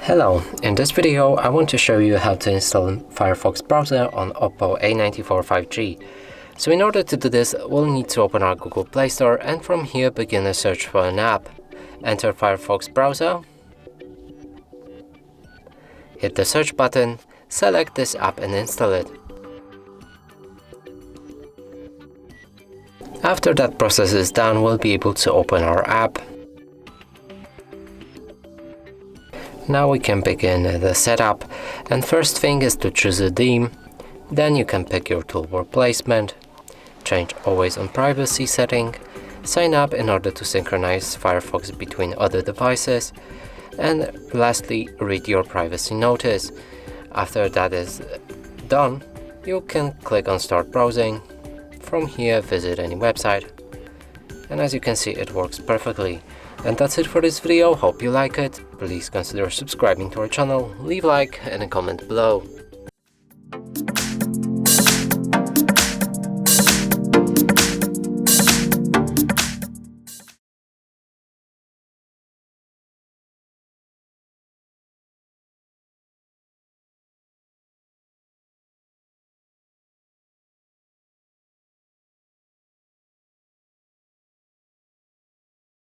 Hello, in this video I want to show you how to install Firefox browser on OPPO A94 5G. So in order to do this, we'll need to open our Google Play Store and from here begin a search for an app. Enter Firefox browser, hit the search button, select this app and install it. After that process is done, we'll be able to open our app. Now we can begin the setup, and first thing is to choose a theme. Then you can pick your toolbar placement, change always on privacy setting, sign up in order to synchronize Firefox between other devices, and lastly read your privacy notice. After that is done, you can click on start browsing. From here visit any website, and as you can see it works perfectly. And that's it for this video. Hope you like it. Please consider subscribing to our channel, leave a like and a comment below.